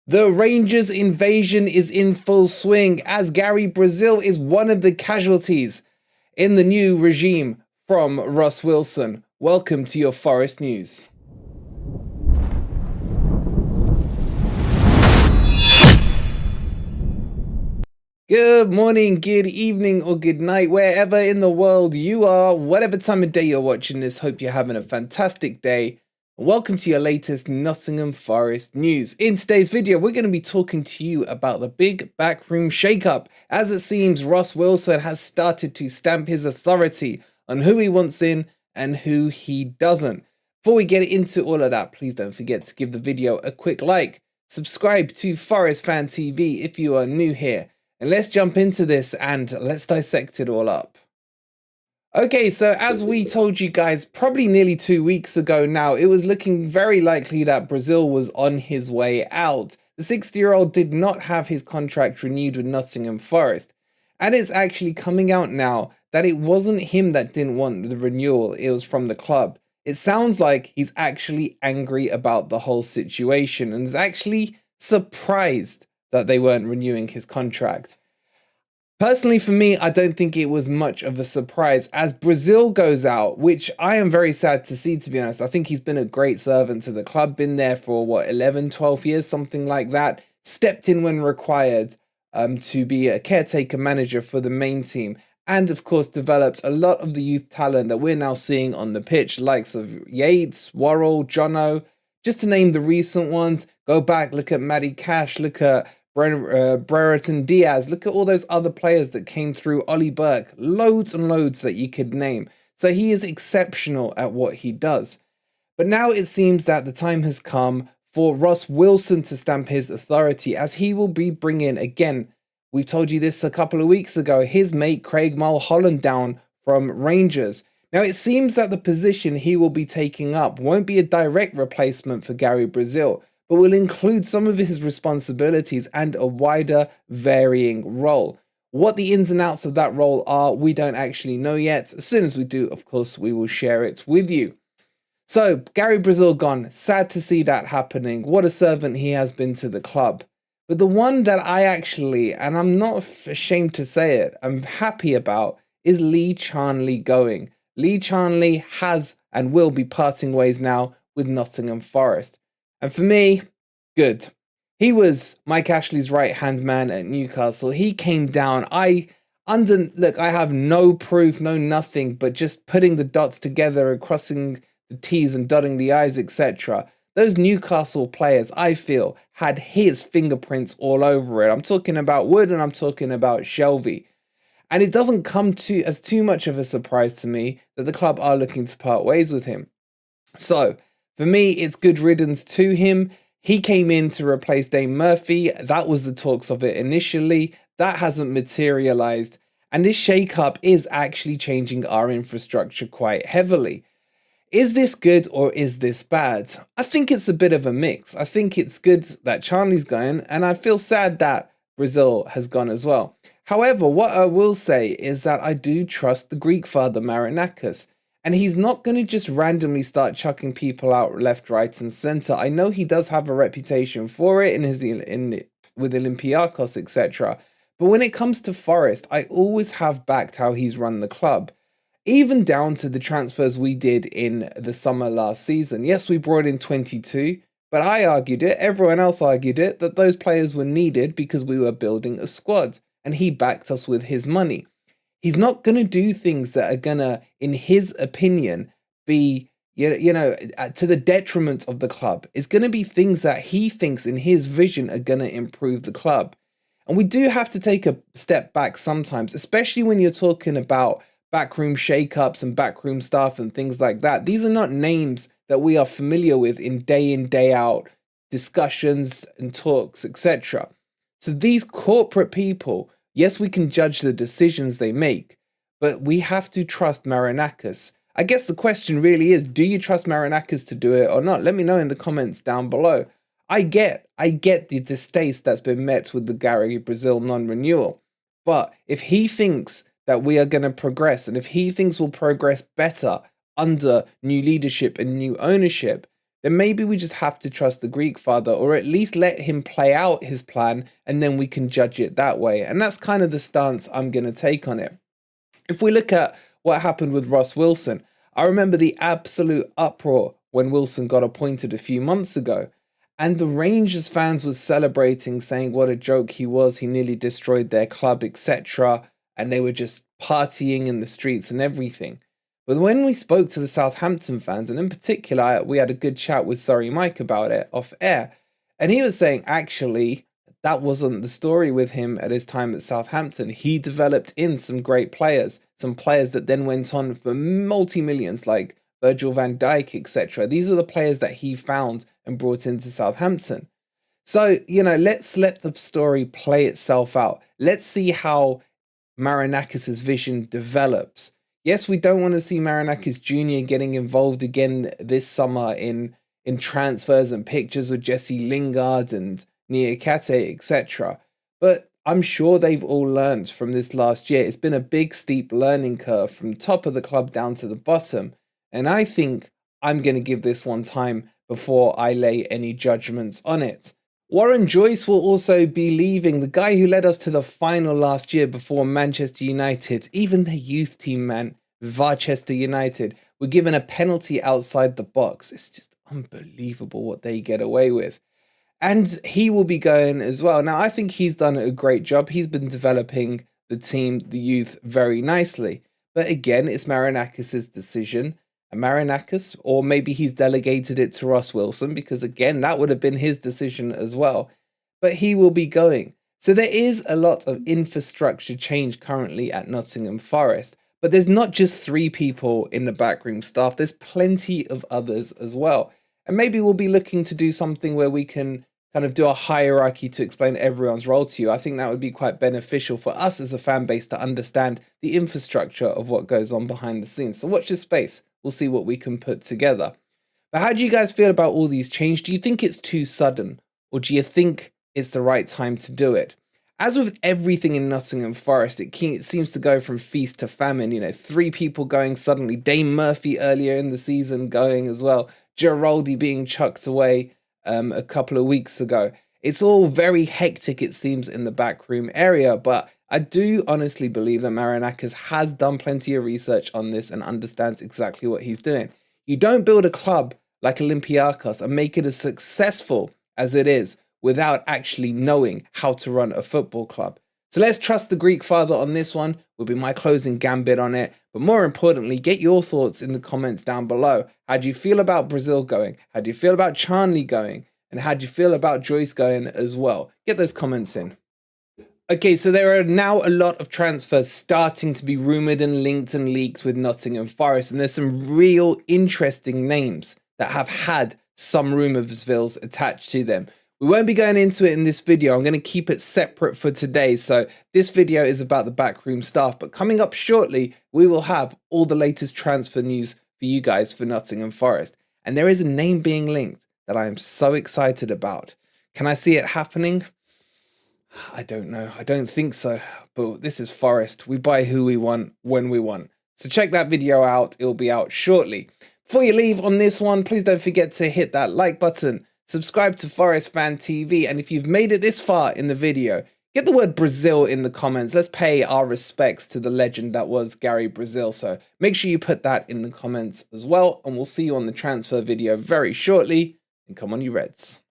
The Rangers invasion is in full swing as Gary Brazil is one of the casualties in the new regime from Russ Wilson. Welcome to your Forest News. Good morning, good evening, or good night, wherever in the world you are, whatever time of day you're watching this. Hope you're having a fantastic day. Welcome to your latest Nottingham Forest news. In today's video, we're going to be talking to you about the big backroom shakeup, as it seems Russ Wilson has started to stamp his authority on who he wants in and who he doesn't. Before we get into all of that, please don't forget to give the video a quick like, subscribe to Forest Fan TV if you are new here, and let's jump into this and let's dissect it all up. Okay, so as we told you guys probably nearly 2 weeks ago now, it was looking very likely that Brazil was on his way out. The 60-year-old did not have his contract renewed with Nottingham Forest. And it's actually coming out now that it wasn't him that didn't want the renewal, it was from the club. It sounds like he's actually angry about the whole situation and is actually surprised that they weren't renewing his contract. Personally, for me, I don't think it was much of a surprise as Brazil goes out, which I am very sad to see, to be honest. I think he's been a great servant to the club, been there for, 11, 12 years, something like that. Stepped in when required to be a caretaker manager for the main team. And, of course, developed a lot of the youth talent that we're now seeing on the pitch, likes of Yates, Worrell, Jono, just to name the recent ones. Go back, look at Matty Cash, look at Brennan Diaz, look at all those other players that came through, Ollie Burke, loads and loads that you could name. So he is exceptional at what he does. But now it seems that the time has come for Russ Wilson to stamp his authority, as he will be bringing, again, we told you this a couple of weeks ago, his mate Craig Mulholland down from Rangers. Now it seems that the position he will be taking up won't be a direct replacement for Gary Brazil, but will include some of his responsibilities and a wider varying role. What the ins and outs of that role are, we don't actually know yet. As soon as we do, of course, we will share it with you. So, Gary Brazil gone. Sad to see that happening. What a servant he has been to the club. But the one that I actually, and I'm not ashamed to say it, I'm happy about, is Lee Charnley going. Lee Charnley has and will be parting ways now with Nottingham Forest. And for me, good. He was Mike Ashley's right-hand man at Newcastle. He came down. Look, I have no proof, no nothing, but just putting the dots together and crossing the T's and dotting the I's, etc. Those Newcastle players, I feel, had his fingerprints all over it. I'm talking about Wood and I'm talking about Shelvey. And it doesn't come as too much of a surprise to me that the club are looking to part ways with him. So, for me, it's good riddance to him. He came in to replace Dane Murphy. That was the talks of it initially. That hasn't materialized. And this shake-up is actually changing our infrastructure quite heavily. Is this good or is this bad? I think it's a bit of a mix. I think it's good that Charnley's going, and I feel sad that Brazil has gone as well. However, what I will say is that I do trust the Greek father, Marinakis. And he's not going to just randomly start chucking people out left, right, and center. I know he does have a reputation for it with Olympiacos, etc. But when it comes to Forest, I always have backed how he's run the club, even down to the transfers we did in the summer last season. Yes, we brought in 22, but I argued it, everyone else argued it, that those players were needed because we were building a squad, and he backed us with his money. He's not going to do things that are going to, in his opinion, be, to the detriment of the club. It's going to be things that he thinks in his vision are going to improve the club. And we do have to take a step back sometimes, especially when you're talking about backroom shakeups and backroom staff and things like that. These are not names that we are familiar with, day out discussions and talks, etc. So these corporate people, yes, we can judge the decisions they make, but we have to trust Marinakis. I guess the question really is, do you trust Marinakis to do it or not? Let me know in the comments down below. I get the distaste that's been met with the Gary Brazil non-renewal. But if he thinks that we are going to progress, and if he thinks we'll progress better under new leadership and new ownership, then maybe we just have to trust the Greek father, or at least let him play out his plan, and then we can judge it that way. And that's kind of the stance I'm going to take on it. If we look at what happened with Ross Wilson, I remember the absolute uproar when Wilson got appointed a few months ago. And the Rangers fans were celebrating, saying what a joke he was. He nearly destroyed their club, etc. And they were just partying in the streets and everything. But when we spoke to the Southampton fans, and in particular, we had a good chat with Sorry Mike about it off air, and he was saying, actually, that wasn't the story with him at his time at Southampton. He developed in some great players, some players that then went on for multi-millions, like Virgil van Dijk, etc. These are the players that he found and brought into Southampton. So, let's let the story play itself out. Let's see how Marinakis' vision develops. Yes, we don't want to see Marinakis Jr. getting involved again this summer in transfers and pictures with Jesse Lingard and Niakate, etc. But I'm sure they've all learned from this last year. It's been a big, steep learning curve from top of the club down to the bottom. And I think I'm going to give this one time before I lay any judgments on it. Warren Joyce will also be leaving, the guy who led us to the final last year before Manchester United, even their youth team, man, Varchester United, were given a penalty outside the box. It's just unbelievable what they get away with. And he will be going as well. Now, I think he's done a great job. He's been developing the team, the youth, very nicely. But again, it's Marinakis' decision. And Marinakis, or maybe he's delegated it to Ross Wilson, because again, that would have been his decision as well. But he will be going. So there is a lot of infrastructure change currently at Nottingham Forest. But there's not just 3 people in the backroom staff. There's plenty of others as well. And maybe we'll be looking to do something where we can kind of do a hierarchy to explain everyone's role to you. I think that would be quite beneficial for us as a fan base to understand the infrastructure of what goes on behind the scenes. So watch this space. We'll see what we can put together. But how do you guys feel about all these changes? Do you think it's too sudden, or do you think it's the right time to do it? As with everything in Nottingham Forest, it seems to go from feast to famine. 3 people going suddenly. Dane Murphy earlier in the season going as well. Geraldi being chucked away a couple of weeks ago. It's all very hectic, it seems, in the backroom area, but I do honestly believe that Marinakis has done plenty of research on this and understands exactly what he's doing. You don't build a club like Olympiacos and make it as successful as it is without actually knowing how to run a football club. So let's trust the Greek father on this one, will be my closing gambit on it. But more importantly, get your thoughts in the comments down below. How do you feel about Brazil going? How do you feel about Charnley going? And how do you feel about Joyce going as well? Get those comments in. Okay, so there are now a lot of transfers starting to be rumoured and linked and leaked with Nottingham Forest. And there's some real interesting names that have had some rumorsvilles attached to them. We won't be going into it in this video. I'm going to keep it separate for today. So this video is about the backroom staff. But coming up shortly, we will have all the latest transfer news for you guys for Nottingham Forest. And there is a name being linked that I am so excited about. Can I see it happening? I don't know. I don't think so. But this is Forest. We buy who we want, when we want. So check that video out. It'll be out shortly. Before you leave on this one, please don't forget to hit that like button. Subscribe to Forest Fan TV, and if you've made it this far in the video, get the word Brazil in the comments. Let's pay our respects to the legend that was Gary Brazil. So make sure you put that in the comments as well, and we'll see you on the transfer video very shortly. And come on, you Reds.